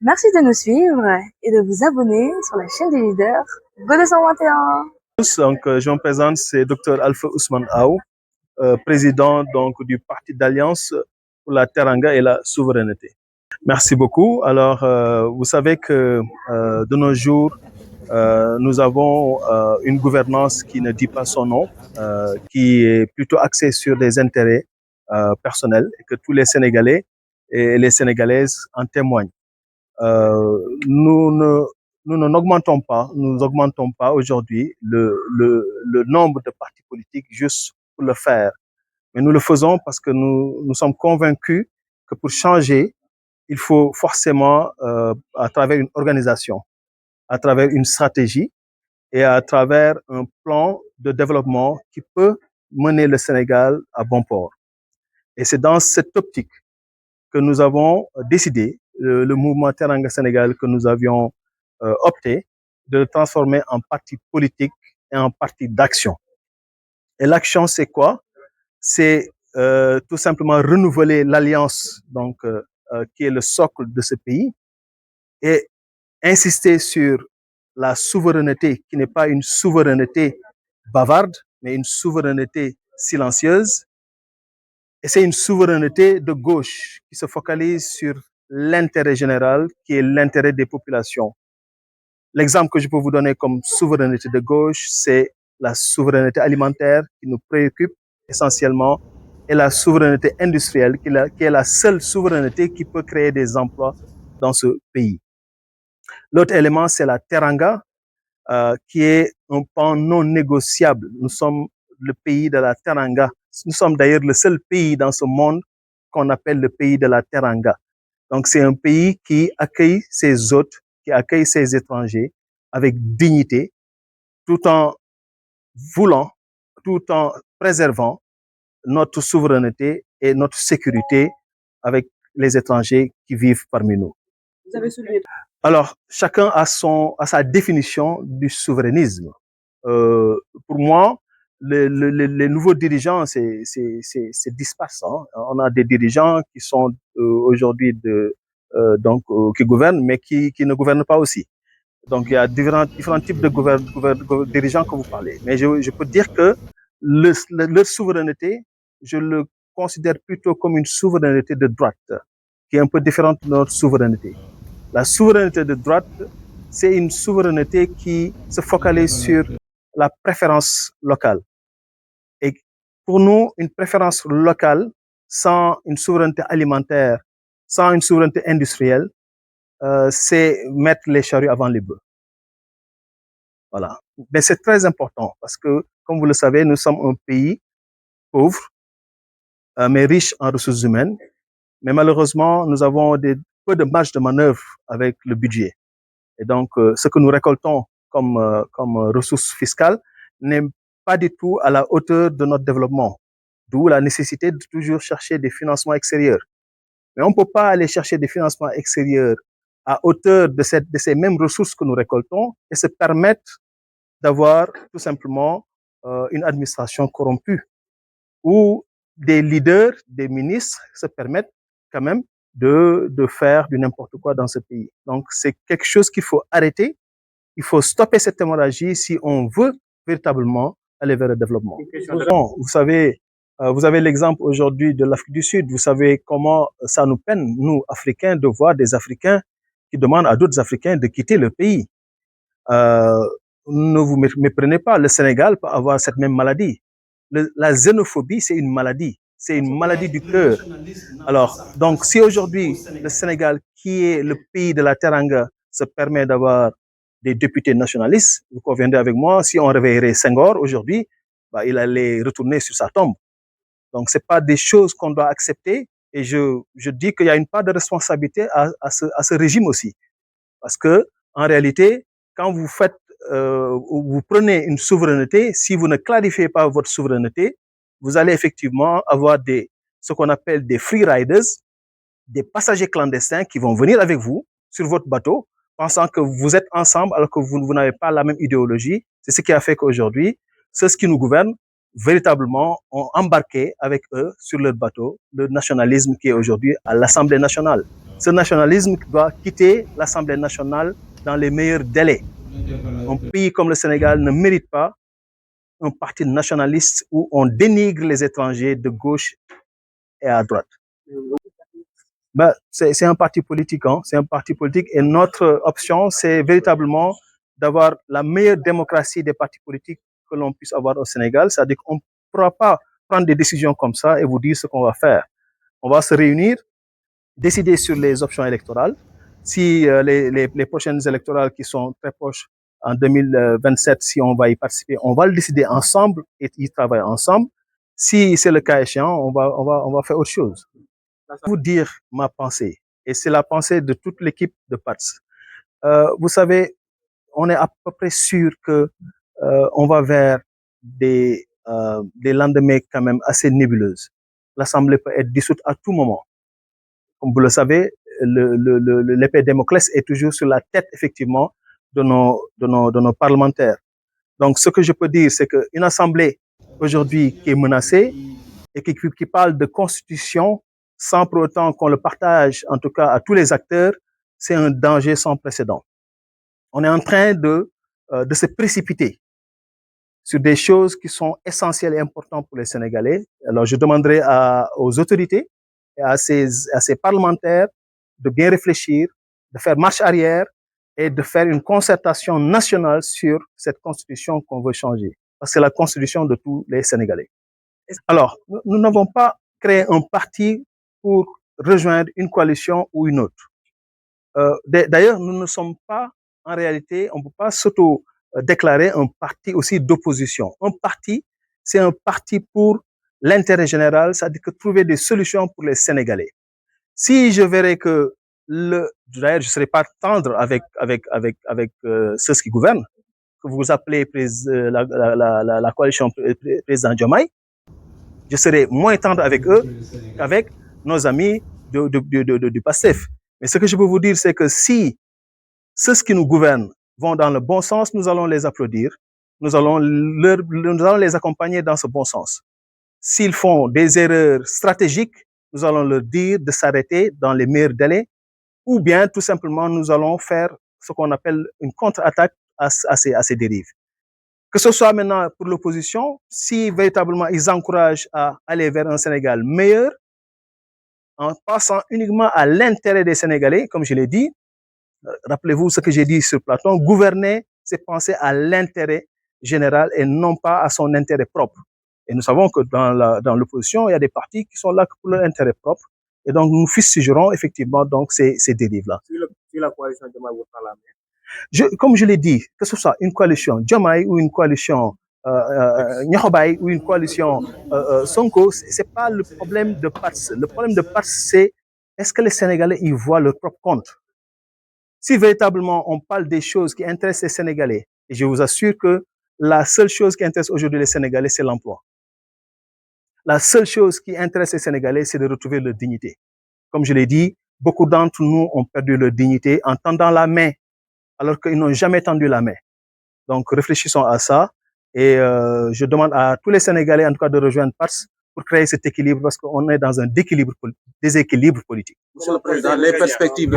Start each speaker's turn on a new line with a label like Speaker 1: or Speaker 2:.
Speaker 1: Merci de nous suivre et de vous abonner sur la chaîne des leaders Go221.
Speaker 2: Donc, je me présente, c'est Dr Alpha Ousmane Aou, président donc, du Parti d'Alliance pour la Teranga et la souveraineté. Merci beaucoup. Alors, vous savez que de nos jours, nous avons une gouvernance qui ne dit pas son nom, qui est plutôt axée sur des intérêts personnels et que tous les Sénégalais et les Sénégalaises en témoignent. Euh, nous ne nous n'augmentons pas, nous augmentons pas aujourd'hui le nombre de partis politiques juste pour le faire. Mais nous le faisons parce que nous sommes convaincus que pour changer, il faut forcément, à travers une organisation, à travers une stratégie et à travers un plan de développement qui peut mener le Sénégal à bon port. Et c'est dans cette optique que nous avons décidé, le mouvement Teranga Sénégal, que nous avions opté de le transformer en parti politique et en parti d'action. Et l'action, c'est quoi? C'est tout simplement renouveler l'alliance, donc qui est le socle de ce pays, et insister sur la souveraineté, qui n'est pas une souveraineté bavarde, mais une souveraineté silencieuse. Et c'est une souveraineté de gauche qui se focalise sur l'intérêt général, qui est l'intérêt des populations. L'exemple que je peux vous donner comme souveraineté de gauche, c'est la souveraineté alimentaire qui nous préoccupe essentiellement et la souveraineté industrielle qui est la seule souveraineté qui peut créer des emplois dans ce pays. L'autre élément, c'est la teranga, qui est un pan non négociable. Nous sommes le pays de la teranga. Nous sommes d'ailleurs le seul pays dans ce monde qu'on appelle le pays de la teranga. Donc, c'est un pays qui accueille ses hôtes, qui accueille ses étrangers avec dignité, tout en voulant, tout en préservant notre souveraineté et notre sécurité avec les étrangers qui vivent parmi nous.
Speaker 1: Vous avez soulevé.
Speaker 2: Alors, chacun a sa définition du souverainisme. Pour moi, les nouveaux dirigeants, c'est disparse. Hein. On a des dirigeants qui sont aujourd'hui qui gouvernent, mais qui ne gouvernent pas aussi. Donc, il y a différents types de dirigeants que vous parlez. Mais je peux dire que leur souveraineté, je le considère plutôt comme une souveraineté de droite, qui est un peu différente de notre souveraineté. La souveraineté de droite, c'est une souveraineté qui se focalise sur la préférence locale. Et pour nous, une préférence locale sans une souveraineté alimentaire, sans une souveraineté industrielle, c'est mettre les charrues avant les bœufs. Voilà. Mais c'est très important parce que, comme vous le savez, nous sommes un pays pauvre, mais riche en ressources humaines. Mais malheureusement, nous avons peu de marge de manœuvre avec le budget. Et donc, ce que nous récoltons comme ressources fiscales n'est pas du tout à la hauteur de notre développement. D'où la nécessité de toujours chercher des financements extérieurs. Mais on ne peut pas aller chercher des financements extérieurs à hauteur de ces mêmes ressources que nous récoltons et se permettre d'avoir tout simplement une administration corrompue où des leaders, des ministres se permettent quand même de faire du n'importe quoi dans ce pays. Donc, c'est quelque chose qu'il faut arrêter. Il faut stopper cette hémorragie si on veut véritablement aller vers le développement. Bon, vous savez, vous avez l'exemple aujourd'hui de l'Afrique du Sud. Vous savez comment ça nous peine, nous, Africains, de voir des Africains qui demandent à d'autres Africains de quitter le pays. Ne vous méprenez pas, le Sénégal peut avoir cette même maladie. La xénophobie, c'est une maladie. C'est une maladie du cœur. Alors, donc, si aujourd'hui, le Sénégal, qui est le pays de la Teranga, se permet d'avoir des députés nationalistes, vous conviendrez avec moi, si on réveillerait Senghor aujourd'hui, bah, il allait retourner sur sa tombe. Donc, c'est pas des choses qu'on doit accepter. Et je dis qu'il y a une part de responsabilité à ce régime aussi. Parce que, en réalité, quand vous prenez une souveraineté, si vous ne clarifiez pas votre souveraineté, vous allez effectivement avoir ce qu'on appelle des free riders, des passagers clandestins qui vont venir avec vous sur votre bateau, pensant que vous êtes ensemble alors que vous n'avez pas la même idéologie. C'est ce qui a fait qu'aujourd'hui, ceux qui nous gouvernent, véritablement, ont embarqué avec eux sur leur bateau le nationalisme qui est aujourd'hui à l'Assemblée nationale. Ce nationalisme doit quitter l'Assemblée nationale dans les meilleurs délais. Un pays comme le Sénégal ne mérite pas un parti nationaliste où on dénigre les étrangers de gauche et à droite. C'est un parti politique, hein? C'est un parti politique et notre option, c'est véritablement d'avoir la meilleure démocratie des partis politiques que l'on puisse avoir au Sénégal. C'est-à-dire qu'on ne pourra pas prendre des décisions comme ça et vous dire ce qu'on va faire. On va se réunir, décider sur les options électorales. Si les prochaines électorales qui sont très proches en 2027, si on va y participer, on va le décider ensemble et y travailler ensemble. Si c'est le cas échéant, on va faire autre chose. Vous dire ma pensée, et c'est la pensée de toute l'équipe de PATS. Vous savez, on est à peu près sûr que on va vers des lendemains quand même assez nébuleuses. L'Assemblée peut être dissoute à tout moment. Comme vous le savez, l'épée de Damoclès est toujours sur la tête, effectivement, de nos parlementaires. Donc, ce que je peux dire, c'est qu'une Assemblée, aujourd'hui, qui est menacée et qui parle de constitution sans pour autant qu'on le partage, en tout cas, à tous les acteurs, c'est un danger sans précédent. On est en train de se précipiter sur des choses qui sont essentielles et importantes pour les Sénégalais. Alors, je demanderai aux autorités et à ces parlementaires de bien réfléchir, de faire marche arrière et de faire une concertation nationale sur cette constitution qu'on veut changer. Parce que c'est la constitution de tous les Sénégalais. Alors, nous n'avons pas créé un parti pour rejoindre une coalition ou une autre. D'ailleurs, nous ne sommes pas, en réalité, on ne peut pas s'auto-déclarer un parti aussi d'opposition. Un parti, c'est un parti pour l'intérêt général, c'est-à-dire que trouver des solutions pour les Sénégalais. Si je verrais que d'ailleurs, je ne serai pas tendre avec ceux qui gouvernent, que vous appelez la coalition président Diomaye, je serai moins tendre avec eux qu'avec nos amis du PASTEF. Mais ce que je peux vous dire, c'est que si ceux qui nous gouvernent vont dans le bon sens, nous allons les applaudir, nous allons les accompagner dans ce bon sens. S'ils font des erreurs stratégiques, nous allons leur dire de s'arrêter dans les meilleurs délais, ou bien tout simplement nous allons faire ce qu'on appelle une contre-attaque à ces dérives. Que ce soit maintenant pour l'opposition, si véritablement ils encouragent à aller vers un Sénégal meilleur, en passant uniquement à l'intérêt des Sénégalais, comme je l'ai dit, rappelez-vous ce que j'ai dit sur Platon, gouverner, c'est penser à l'intérêt général et non pas à son intérêt propre. Et nous savons que dans l'opposition, il y a des partis qui sont là pour leur intérêt propre. Et donc, nous fustigerons effectivement donc ces dérives-là.
Speaker 3: Si la coalition Diomaye vous parle la
Speaker 2: comme je l'ai dit, que ce soit une coalition Diomaye ou une coalition Niakhobaye ou une coalition Sonko, c'est pas le problème de PATS. Le problème de PATS, c'est est-ce que les Sénégalais y voient leur propre compte? Si véritablement on parle des choses qui intéressent les Sénégalais, et je vous assure que la seule chose qui intéresse aujourd'hui les Sénégalais, c'est l'emploi. La seule chose qui intéresse les Sénégalais, c'est de retrouver leur dignité. Comme je l'ai dit, beaucoup d'entre nous ont perdu leur dignité en tendant la main, alors qu'ils n'ont jamais tendu la main. Donc, réfléchissons à ça. Et je demande à tous les Sénégalais, en tout cas, de rejoindre PATS pour créer cet équilibre, parce qu'on est dans un déséquilibre politique.
Speaker 3: Monsieur le Président, les perspectives